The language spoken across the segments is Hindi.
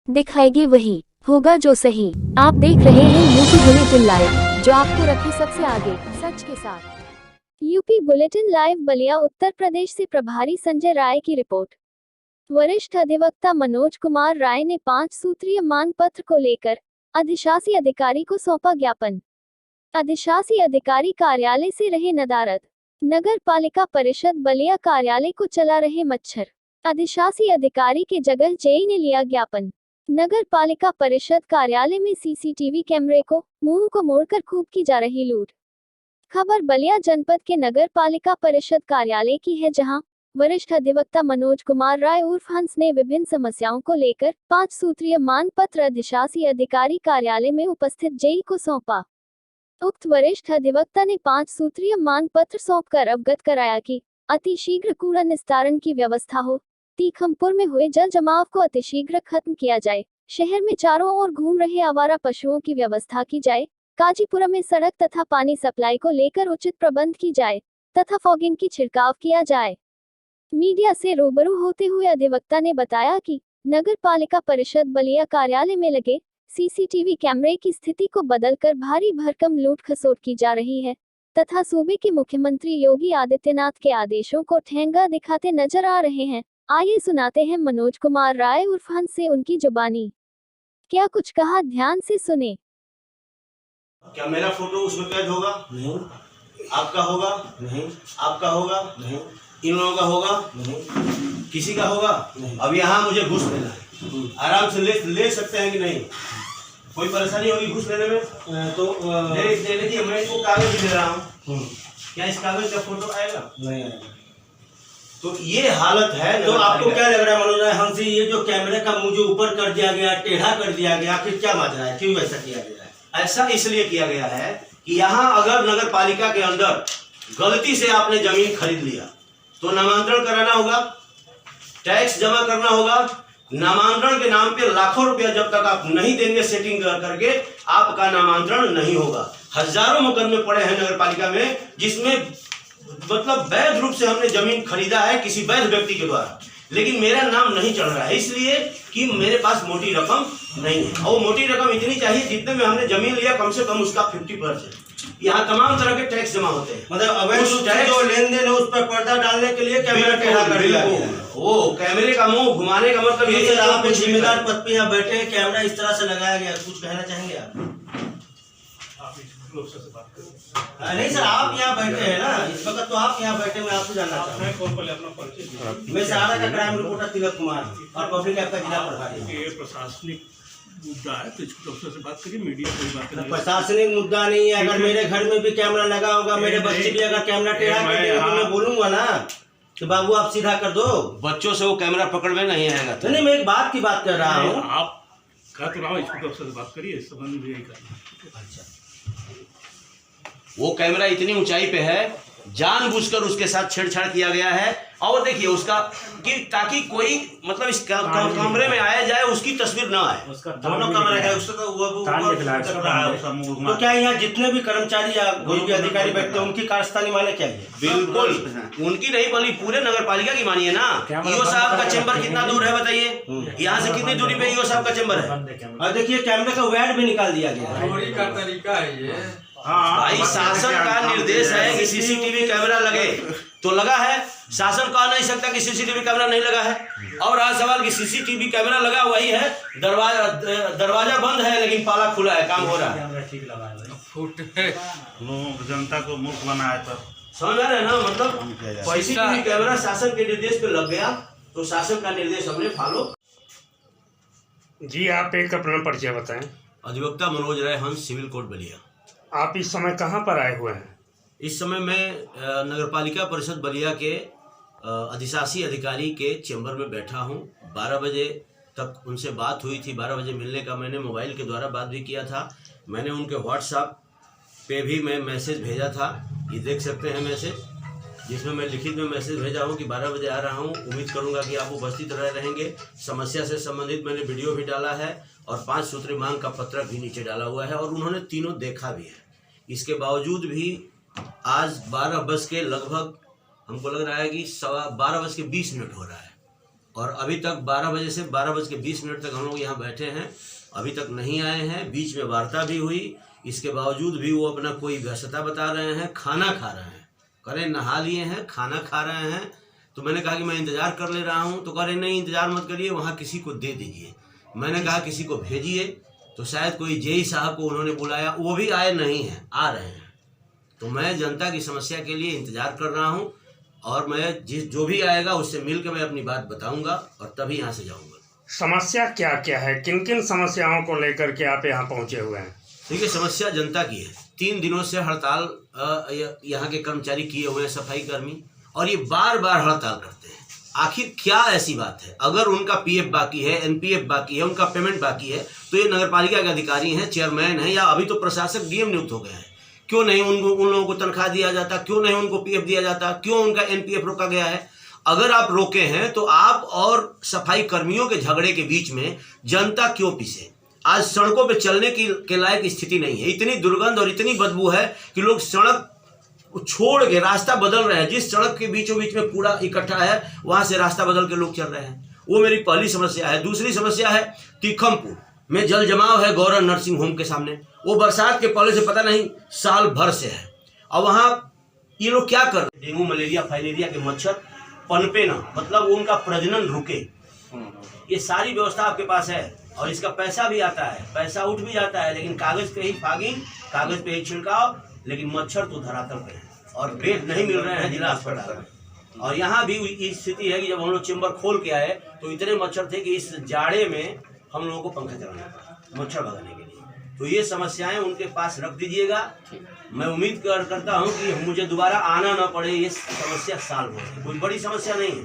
दिखाएगी वही, होगा जो सही। आप देख रहे हैं यूपी बुलेटिन लाइव, जो आपको रखे सबसे आगे, सच के साथ। UP bulletin live Ballia Uttar Pradesh से प्रभारी संजय राय की रिपोर्ट। वरिष्ठ अधिवक्ता मनोज कुमार राय ने 5 सूत्रीय मांग पत्र को लेकर अधिशासी अधिकारी को सौंपा ज्ञापन। अधिशासी अधिकारी कार्यालय से रहे नदारद। नगर पालिका परिषद बलिया कार्यालय को चला रहे मच्छर। अधिशासी अधिकारी के जगह जेई ने लिया ज्ञापन। नगर पालिका परिषद कार्यालय में सीसीटीवी कैमरे को मुंह को मोड़कर खूब की जा रही लूट। खबर बलिया जनपद के नगर पालिका परिषद कार्यालय की है, जहां वरिष्ठ अधिवक्ता मनोज कुमार राय उर्फ हंस ने विभिन्न समस्याओं को लेकर 5 सूत्रीय मांग पत्र अधिशासी अधिकारी कार्यालय में उपस्थित जेई को सौंपा। उक्त वरिष्ठ अधिवक्ता ने 5 सूत्रीय मांग पत्र सौंपकर अवगत कराया कि अतिशीघ्र कूड़ा निस्तारण की व्यवस्था हो, तीखमपुर में हुए जल जमाव को अतिशीघ्र खत्म किया जाए, शहर में चारों ओर घूम रहे आवारा पशुओं की व्यवस्था की जाए, काजीपुरम में सड़क तथा पानी सप्लाई को लेकर उचित प्रबंध की जाए तथा फॉगिंग की छिड़काव किया जाए। मीडिया से रूबरू होते हुए अधिवक्ता ने बताया कि नगर पालिका परिषद बलिया कार्यालय में लगे सीसीटीवी कैमरे की स्थिति को बदलकर भारी भरकम लूट खसोट की जा रही है तथा सूबे के मुख्यमंत्री योगी आदित्यनाथ के आदेशों को ठेंगा दिखाते नजर आ रहे हैं। आइए सुनाते हैं मनोज कुमार राय उर्फ हंस से उनकी जुबानी। क्या कुछ कहा, ध्यान से सुने। क्या मेरा फोटो उसमें कैद होगा? नहीं। आपका होगा? नहीं। आपका होगा? नहीं। इन लोगों का होगा? नहीं। किसी का होगा? नहीं। अब यहाँ मुझे घूस लेना है, आराम से ले सकते हैं कि नहीं? कोई परेशानी होगी घूस लेने में? तो लेने की मैं इसको कागज दे रहा हूँ, क्या इस कागज का फोटो आएगा? नहीं आएगा। तो ये हालत है। तो आपको क्या लग रहा है मनोज राय हंस, ये जो कैमरे का मुंह जो ऊपर कर दिया गया, टेढ़ा कर दिया गया, आखिर क्या माजरा है, क्यों ऐसा किया गया है? ऐसा इसलिए किया गया है कि यहाँ अगर नगर पालिका के अंदर गलती से आपने जमीन खरीद लिया तो नामांतरण कराना होगा, टैक्स जमा करना होगा। नामांतरण के नाम पे लाखों रुपया जब तक आप नहीं देंगे सेटिंग करके, आपका नामांतरण नहीं होगा। हजारों मुकदमे पड़े हैं नगर पालिका में, जिसमें मतलब वैध रूप से हमने जमीन खरीदा है किसी वैध व्यक्ति के द्वारा, लेकिन मेरा नाम नहीं चढ़ रहा है, इसलिए कि मेरे पास मोटी रकम नहीं है। और मोटी रकम इतनी चाहिए जितने में हमने जमीन लिया कम से कम उसका 50%। यहाँ तमाम तरह के टैक्स जमा होते हैं, मतलब अवैध जो लेन देन है उस पर पर्दा डालने के लिए कैमरा टेढ़ा कर दिया गया है। वो कैमरे का मुंह घुमाने का मतलब ये है आप जिम्मेदार पद पे यहाँ बैठे हैं, कैमरा इस तरह से लगाया गया, कुछ कहना चाहेंगे आप? नहीं सर, आप यहाँ बैठे हैं ना इस वक्त, तो आप यहाँ बैठे, मैं आपको जानना चाहता हूँ। मैं सहारा का क्राइम रिपोर्टर तिलक कुमार और पब्लिक ऐप का जिला प्रभारी। ये प्रशासनिक मुद्दा है तो इसको डॉक्टर से बात करिए, मीडिया कोई बात नहीं। प्रशासनिक मुद्दा नहीं है, अगर मेरे घर में भी कैमरा लगा होगा, मेरे बच्चे भी अगर कैमरा टेढ़ा कर देगा तो मैं बोलूंगा ना कि बाबू आप सीधा कर दो। बच्चों से वो कैमरा पकड़ में नहीं आएगा। नहीं, मैं एक बात की बात कर रहा हूँ। आप कह तो रहा हूँ, इसको डॉक्टर से बात करिए, इस संबंध में यही करना। अच्छा, वो कैमरा इतनी ऊंचाई पे है, जानबूझकर उसके साथ छेड़छाड़ किया गया है। और देखिए उसका कि ताकि कोई मतलब इस कमरे में आया जाए उसकी तस्वीर ना आए। दोनों कमरे है, उसका तो क्या यहाँ जितने भी कर्मचारी या कोई भी अधिकारी बैठते हैं उनकी कार्यस्थानी माने क्या है? बिल्कुल उनकी नहीं, बल्कि पूरे नगर पालिका की मानिए ना। ईओ साहब का चेम्बर कितना दूर है बताइए? यहाँ से कितनी दूरी पे ईओ साहब का चेम्बर है? और देखिए कैमरे का वैड भी निकाल दिया गया है। चोरी का तरीका है ये। भाई शासन का निर्देश है कि सीसीटीवी कैमरा लगे, तो लगा है। शासन कह नहीं सकता कि सीसीटीवी कैमरा नहीं लगा है। और रहा सवाल कि सीसीटीवी कैमरा लगा वही है, दरवाजा बंद है लेकिन ताला खुला है, काम हो रहा है। लोग जनता को मूर्ख बनाया तो समझ आ रहे हैं ना? मतलब सीसीटीवी कैमरा शासन के निर्देश पे लग गया तो शासन का निर्देश हमने फॉलो। जी, आप एक अपना परिचय बताएं। अधिवक्ता मनोज राय हंस, सिविल कोर्ट बलिया। आप इस समय कहाँ पर आए हुए हैं? इस समय मैं नगर पालिका परिषद बलिया के अधिशासी अधिकारी के चैम्बर में बैठा हूँ। 12 बजे तक उनसे बात हुई थी, 12 बजे मिलने का मैंने मोबाइल के द्वारा बात भी किया था। मैंने उनके व्हाट्सएप पे भी मैं मैसेज भेजा था, ये देख सकते हैं मैसेज, जिसमें मैं लिखित में मैसेज भेजा हूँ कि 12 बजे आ रहा हूँ, उम्मीद करूँगा कि आप उपस्थित रहेंगे। समस्या से संबंधित मैंने वीडियो भी डाला है और 5 सूत्री मांग का पत्र भी नीचे डाला हुआ है और उन्होंने तीनों देखा भी है। इसके बावजूद भी आज 12 बज के लगभग हमको लग रहा है कि 12:20 हो रहा है, और अभी तक 12 बजे से 12:20 तक हम लोग यहाँ बैठे हैं, अभी तक नहीं आए हैं। बीच में वार्ता भी हुई, इसके बावजूद भी वो अपना कोई व्यस्तता बता रहे हैं। खाना खा रहे हैं, करें नहा लिए हैं, खाना खा रहे हैं। तो मैंने कहा कि मैं इंतज़ार कर ले रहा हूँ, तो कह रहे नहीं इंतज़ार मत करिए, वहाँ किसी को दे दीजिए। मैंने कहा किसी को भेजिए, तो शायद कोई जेई साहब को उन्होंने बुलाया, वो भी आए नहीं हैं, आ रहे हैं। तो मैं जनता की समस्या के लिए इंतज़ार कर रहा हूँ और मैं जो भी आएगा उससे मिल के मैं अपनी बात बताऊँगा और तभी यहाँ से जाऊँगा। समस्या क्या क्या है, किन किन समस्याओं को लेकर के आप यहाँ पहुँचे हुए हैं? देखिए, समस्या जनता की है। 3 दिनों से हड़ताल यहाँ के कर्मचारी किए हुए हैं, सफाई कर्मी, और ये बार बार हड़ताल करते हैं। आखिर क्या ऐसी बात है? अगर उनका पीएफ बाकी है, एनपीएफ बाकी है, उनका पेमेंट बाकी है, तो ये नगरपालिका के अधिकारी हैं, चेयरमैन हैं, या अभी तो प्रशासक डीएम नियुक्त हो गए हैं, क्यों नहीं उन लोगों को तनख्वाह दिया जाता? क्यों नहीं उनको पीएफ दिया जाता? क्यों उनका एनपीएफ रोका गया है? अगर आप रोके हैं तो आप और सफाई कर्मियों के झगड़े के बीच में जनता क्यों पिसे? आज सड़कों पे चलने के लायक स्थिति नहीं है। इतनी दुर्गंध और इतनी बदबू है कि लोग सड़क छोड़ के रास्ता बदल रहे हैं। जिस सड़क के बीचों बीच में कूड़ा इकट्ठा है, वहां से रास्ता बदल के लोग चल रहे हैं। वो मेरी पहली समस्या है। दूसरी समस्या है तीखमपुर में जल जमाव है गौरव नर्सिंग होम के सामने। वो बरसात के पहले से पता नहीं साल भर से है, और वहाँ ये लोग क्या कर रहे हैं? डेंगू, मलेरिया, फाइलेरिया के मच्छर पनपे ना, मतलब वो उनका प्रजनन रुके। ये सारी व्यवस्था आपके पास है और इसका पैसा भी आता है, पैसा उठ भी जाता है, लेकिन कागज पे ही फागिंग, कागज पे ही छिड़काव, लेकिन मच्छर तो धरातल पे है और बेड नहीं मिल रहे हैं जिला अस्पताल में। और यहाँ भी स्थिति है कि जब हम लोग चेम्बर खोल के आए तो इतने मच्छर थे कि इस जाड़े में हम लोगों को पंखा चलाना पड़ा मच्छर भगाने के लिए। तो ये समस्याएं उनके पास रख दीजिएगा। मैं उम्मीद करता हूँ कि मुझे दोबारा आना ना पड़े, ये समस्या सॉल्व हो। कोई बड़ी समस्या नहीं है,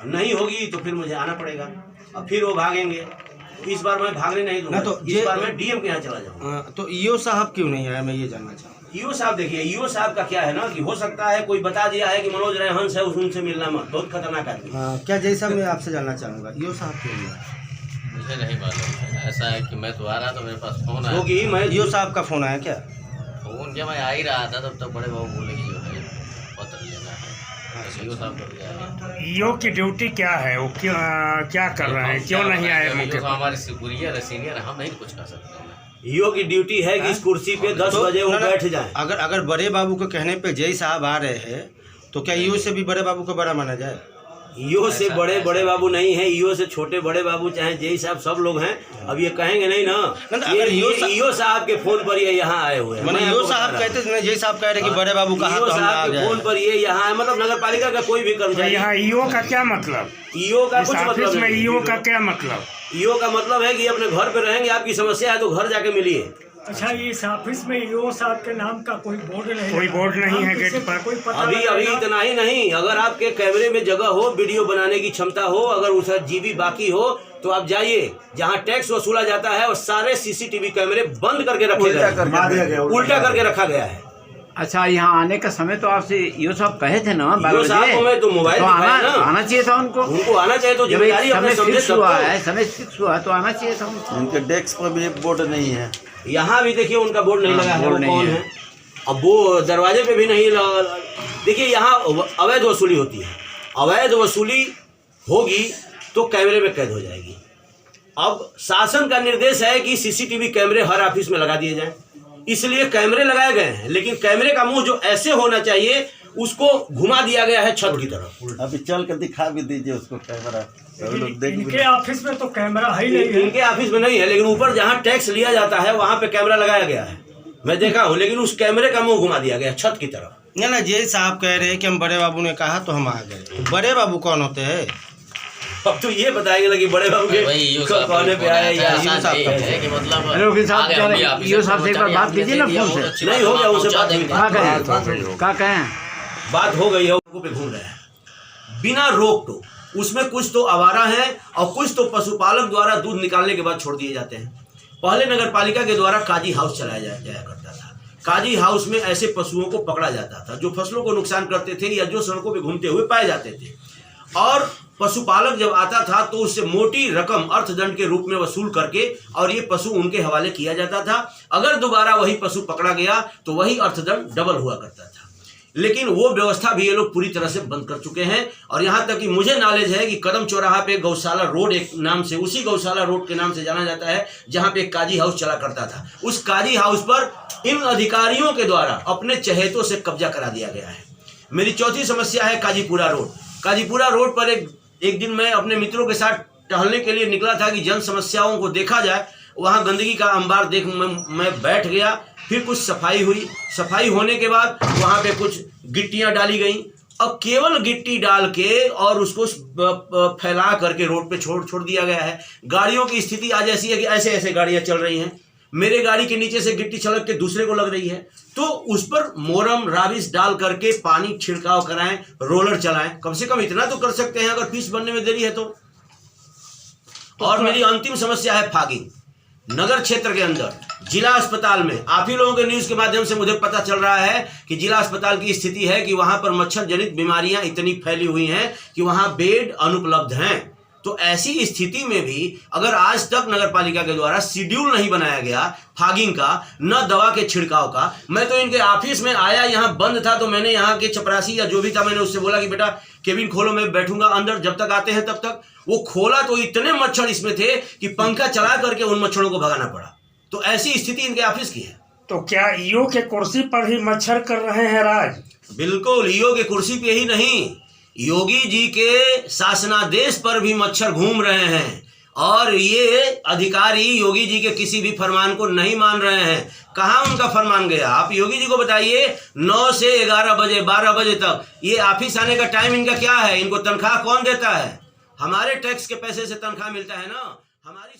नहीं होगी तो फिर मुझे आना पड़ेगा और फिर वो भागेंगे। इस बार मैं भागने नहीं दूंगा, तो इस बार मैं डीएम के यहाँ चला जाऊंगा। तो ईओ साहब क्यों नहीं आया, मैं ये जानना चाहूँगा। ईओ साहब, देखिए ईओ साहब का क्या है ना कि हो सकता है कोई बता दिया है कि मनोज राय हंस है, उनसे मिलना मत, बहुत खतरनाक आदमी। क्या जैसा मैं आपसे जानना चाहूँगा, ईओ साहब क्यों नहीं आया? मुझे नहीं मालूम है। ऐसा है कि मैं तो आ रहा था, मेरे पास फोन आया, क्योंकि मैं ईओ साहब का फोन आया क्या? फोन जब मैं आ ही रहा था तब तक बड़े बाबू बोले कि जो है पत्र लेना है, ईओ साहब कर दिया। ईओ की ड्यूटी क्या है, वो क्या कर रहे हैं, क्यों नहीं आए मौके पर? हमारे सुपीरियर है, सीनियर है, हम नहीं कुछ कर सकते हैं। ईओ की ड्यूटी है कि इस कुर्सी पे 10 बजे वो बैठ जाए। अगर बड़े बाबू के कहने पे जय साहब आ रहे हैं तो क्या ईओ से भी बड़े बाबू को बड़ा माना जाए? ईओ से बड़े बाबू नहीं है, ईओ से छोटे बड़े बाबू चाहे जय साहब सब लोग हैं। अब ये कहेंगे नहीं ना, ये ईओ साहब के फोन पर ये यहाँ आए हुए हैं। ईओ साहब कहते थे, जय साहब कह रहे कि बड़े बाबू कहा तो हम आ गए। फोन पर ये यहाँ है, मतलब नगर पालिका का कोई भी कर्मचारी। यहाँ ईओ का क्या मतलब? ईओ का कुछ मतलब में ईओ का क्या मतलब? ईओ का मतलब है कि अपने घर पे रहेंगे, आपकी समस्या है तो घर जाके मिलिए। अच्छा, इस ऑफिस में ईओ साहब के नाम का कोई बोर्ड नहीं? कोई बोर्ड नहीं है गेट पर। कोई पता अभी इतना ही नहीं, अगर आपके कैमरे में जगह हो, वीडियो बनाने की क्षमता हो, अगर उसका जीबी बाकी हो तो आप जाइए, जहाँ टैक्स वसूला जाता है और सारे सीसीटीवी कैमरे बंद करके रखे गए, उल्टा करके रखा गया है। अच्छा, यहाँ आने का समय तो आपसे ईओ साहब कहे थे ना? ईओ साहब को मैं तो मोबाइल तो दिखाया ना, आना चाहिए था उनको आना चाहिए। तो जिम्मेदारी अपने समझे हुआ है, समय फिक्स हुआ तो आना चाहिए था उनको। उनके डेस्क पर भी एक बोर्ड नहीं है। यहाँ भी देखिए उनका बोर्ड नहीं लगा है, वो कौन है? अब वो दरवाजे पे भी नहीं लगा। देखिए यहाँ अवैध वसूली होती है, अवैध वसूली होगी तो कैमरे में कैद हो जाएगी। अब शासन का निर्देश है कि सीसीटीवी कैमरे हर ऑफिस में लगा दिए जाएं, इसलिए कैमरे लगाए गए हैं। लेकिन कैमरे का मुंह जो ऐसे होना चाहिए उसको घुमा दिया गया है छत की तरफ। अभी चल कर दिखा भी दीजिए उसको कैमरा, इनके ऑफिस में तो कैमरा है ही नहीं है। इनके ऑफिस में नहीं है, लेकिन ऊपर जहाँ टैक्स लिया जाता है वहाँ पे कैमरा लगाया गया है, मैं देखा हूँ। लेकिन उस कैमरे का मुंह घुमा दिया गया छत की तरफ। ना जय साहब कह रहे हैं कि हम बड़े बाबू ने कहा तो हम आ गए। तो बड़े बाबू कौन होते हैं? अब तो ये बताएंगे कि बड़े बाबू के कोने पे आए या ईओ साहब है कि मतलब ईओ साहब से एक बार बात कीजिए ना फोन से। नहीं हो गया, उनसे बात हुई, क्या कहें, बात हो गई है। उनको पे घूम रहे हैं बिना रोक टोक। उसमें कुछ तो आवारा हैं और कुछ तो पशुपालक द्वारा दूध निकालने के बाद छोड़ दिए जाते हैं। पहले नगर पालिका के द्वारा काजी हाउस चलाया जाया करता था। काजी हाउस में ऐसे पशुओं को पकड़ा जाता था जो फसलों को नुकसान करते थे या जो सड़कों पे घूमते हुए पाए जाते थे, और पशुपालक जब आता था तो उससे मोटी रकम अर्थदंड के रूप में वसूल करके और ये पशु उनके हवाले किया जाता था। अगर दोबारा वही पशु पकड़ा गया तो वही अर्थदंड डबल हुआ करता था। लेकिन वो व्यवस्था भी ये लोग पूरी तरह से बंद कर चुके हैं। और यहाँ तक कि मुझे नॉलेज है कि कदम चौराहा पे गौशाला रोड एक नाम से, उसी गौशाला रोड के नाम से जाना जाता है, जहाँ पे एक काजी हाउस चला करता था। उस काजी हाउस पर इन अधिकारियों के द्वारा अपने चहेतों से कब्जा करा दिया गया है। मेरी चौथी समस्या है काजीपुरा रोड। काजीपुरा रोड पर एक दिन मैं अपने मित्रों के साथ टहलने के लिए निकला था कि जन समस्याओं को देखा जाए। वहाँ गंदगी का अंबार देख मैं बैठ गया। फिर कुछ सफाई हुई। सफाई होने के बाद वहाँ पे कुछ गिट्टियाँ डाली गई और केवल गिट्टी डाल के और उसको फैला करके रोड पे छोड़ दिया गया है। गाड़ियों की स्थिति आज ऐसी है कि ऐसे ऐसे गाड़ियाँ चल रही हैं। मेरे गाड़ी के नीचे से गिट्टी छलक के दूसरे को लग रही है, तो उस पर मोरम राबिस डाल करके पानी छिड़काव कराएं, रोलर चलाएं। कम से कम इतना तो कर सकते हैं अगर फीस बनने में देरी है तो। और मेरी अंतिम समस्या है फागिंग। नगर क्षेत्र के अंदर जिला अस्पताल में आप ही लोगों के न्यूज के माध्यम से मुझे पता चल रहा है कि जिला अस्पताल की स्थिति है कि वहां पर मच्छर जनित बीमारियां इतनी फैली हुई हैं कि वहां बेड अनुपलब्ध हैं। तो ऐसी स्थिति में भी अगर आज तक नगर पालिका के द्वारा शेड्यूल नहीं बनाया गया फागिंग का, न दवा के छिड़काव का। मैं तो इनके ऑफिस में आया, यहाँ बंद था, तो मैंने यहाँ के चपरासी या जो भी था, मैंने उससे बोला कि बेटा केबिन खोलो, मैं बैठूंगा अंदर, जब तक आते हैं तब तक। वो खोला तो इतने मच्छर इसमें थे कि पंखा चला करके उन मच्छरों को भगाना पड़ा। तो ऐसी स्थिति इनके ऑफिस की है। तो क्या ईओ के कुर्सी पर ही मच्छर कर रहे हैं राज? बिल्कुल, ईओ के कुर्सी पे ही नहीं, योगी जी के शासनादेश पर भी मच्छर घूम रहे हैं। और ये अधिकारी योगी जी के किसी भी फरमान को नहीं मान रहे हैं। कहाँ उनका फरमान गया? आप योगी जी को बताइए। 9 से 11 बजे 12 बजे तक ये ऑफिस आने का टाइम इनका क्या है? इनको तनख्वाह कौन देता है? हमारे टैक्स के पैसे से तनख्वाह मिलता है ना। हमारी